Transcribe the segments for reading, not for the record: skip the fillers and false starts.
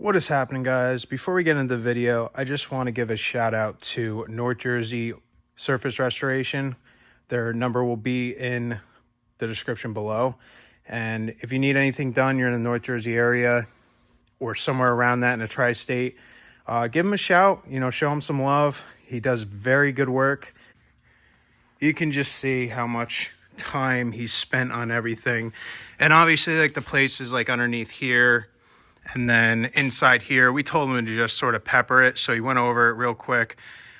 What is happening, guys? Before we get into the video, I just want to give a shout out to North Jersey Surface Restoration. Their number will be in the description below. And if you need anything done, you're in the North Jersey area or somewhere around that in a tri-state, give him a shout, show him some love. He does very good work. You can just see how much time he's spent on everything. And obviously, like, the place is like underneath here. And then inside here, we told him to just sort of pepper it. So he went over it real quick.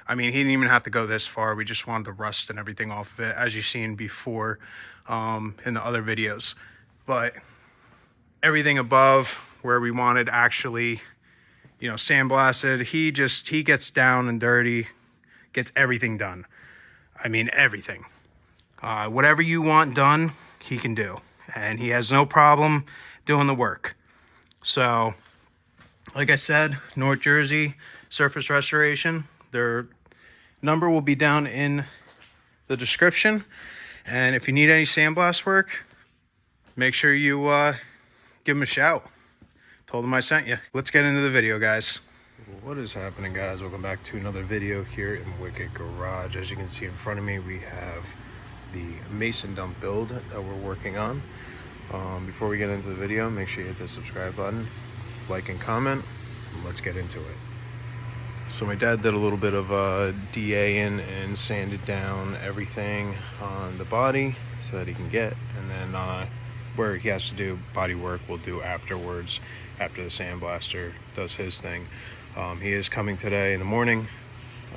I mean, he didn't even have to go this far. We just wanted the rust and everything off of it, as you've seen before in the other videos. But everything above where we wanted actually, sandblasted, he gets down and dirty, gets everything done. I mean, everything. Whatever you want done, he can do. And he has no problem doing the work. So, like I said, North Jersey Surface Restoration, their number will be down in the description. And if you need any sandblast work, make sure you give them a shout. Told them I sent you. Let's get into the video, guys. What is happening, guys? Welcome back to another video here in Wicked Garage. As you can see in front of me, we have the mason dump build that we're working on. Before we get into the video, make sure you hit the subscribe button, like and comment, and let's get into it. So my dad did a little bit of DA-ing and sanded down everything on the body so that he can get, and then where he has to do body work we'll do afterwards, after the sandblaster does his thing. He is coming today in the morning.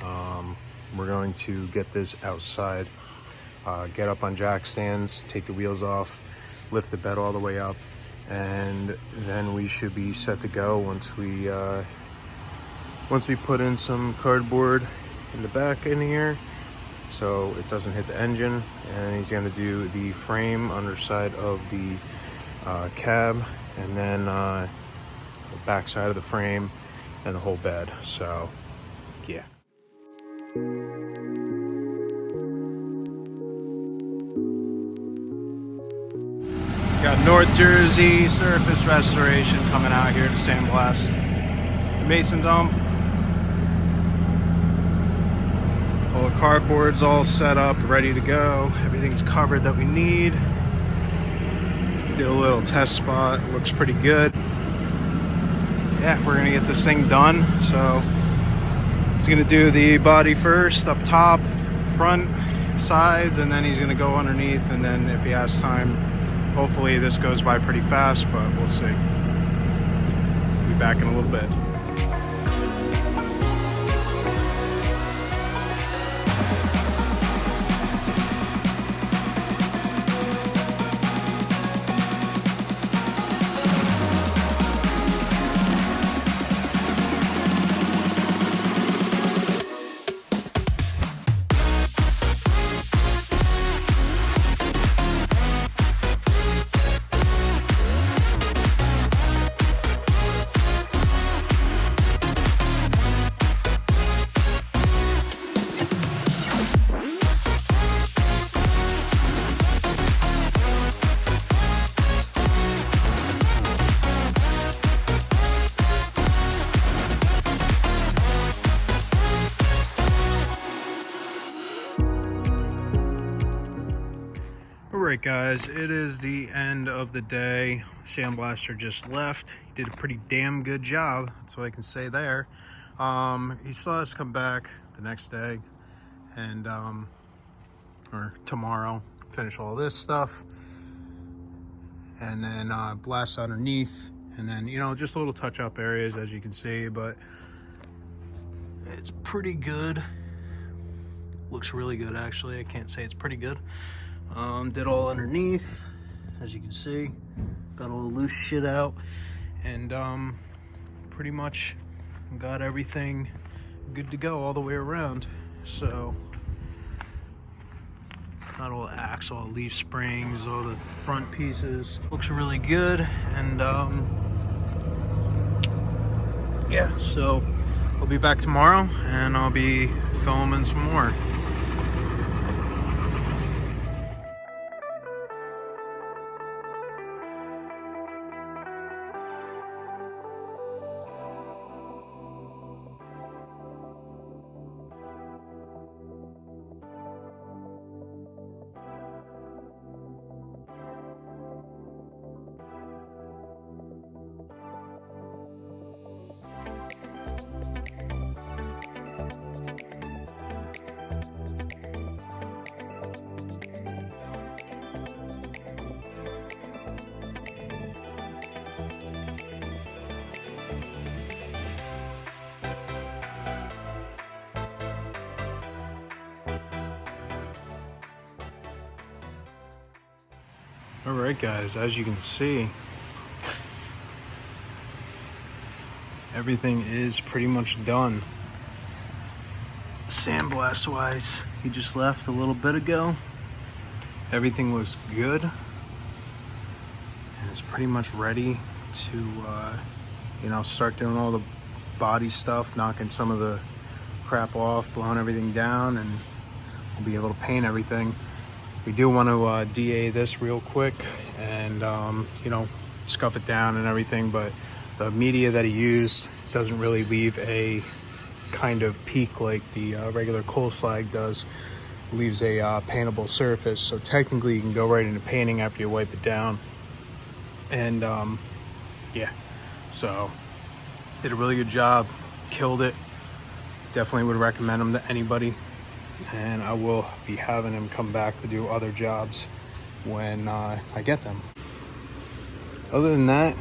We're going to get this outside, get up on jack stands, take the wheels off, lift the bed all the way up, and then we should be set to go once we put in some cardboard in the back in here so it doesn't hit the engine. And he's going to do the frame underside of the cab, and then the back side of the frame and the whole bed. So yeah. Got North Jersey Surface Restoration coming out here to sandblast the mason dump. All the cardboard's all set up, ready to go. Everything's covered that we need. Did a little test spot, looks pretty good. Yeah, we're gonna get this thing done. So he's gonna do the body first, up top, front, sides, and then he's gonna go underneath, and then if he has time, hopefully this goes by pretty fast, but we'll see. Be back in a little bit. Alright, guys, it is the end of the day. Sandblaster just left. He did a pretty damn good job, that's what I can say there. He still has to come back the next day and or tomorrow, finish all this stuff, and then blast underneath, and then just little touch-up areas, as you can see. But it's pretty good. Looks really good, actually. I can't say it's pretty good. Did all underneath, as you can see. Got all the loose shit out, and pretty much got everything good to go all the way around. So got all the axle, all the leaf springs, all the front pieces. Looks really good, and yeah, so we'll be back tomorrow, and I'll be filming some more. All right, guys, as you can see, everything is pretty much done. Sandblast wise, he just left a little bit ago. Everything was good, and it's pretty much ready to start doing all the body stuff, knocking some of the crap off, blowing everything down, and we'll be able to paint everything. We do want to DA this real quick and scuff it down and everything, but the media that he used doesn't really leave a kind of peak like the regular coal slag does. It leaves a paintable surface, so technically you can go right into painting after you wipe it down. And yeah, so did a really good job, killed it. Definitely would recommend him to anybody, and I will be having him come back to do other jobs when I get them. Other than that,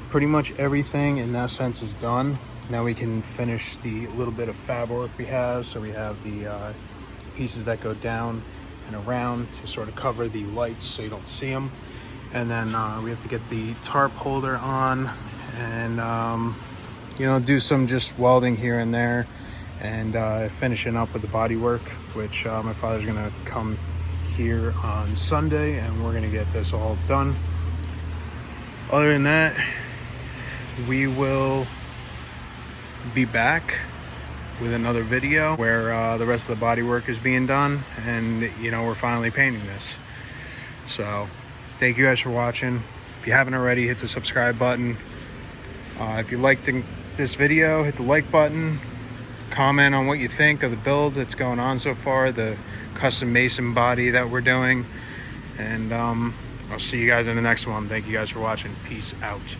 pretty much everything in that sense is done. Now we can finish the little bit of fab work we have. So we have the pieces that go down and around to sort of cover the lights so you don't see them. And then we have to get the tarp holder on and do some just welding here and there, and finishing up with the body work, which my father's gonna come here on Sunday and we're gonna get this all done. Other than that, we will be back with another video where the rest of the body work is being done, and we're finally painting this. So thank you guys for watching. If you haven't already, hit the subscribe button. If you liked this video, hit the like button. Comment on what you think of the build that's going on so far, the custom mason body that we're doing, and I'll see you guys in the next one. Thank you guys for watching. Peace out.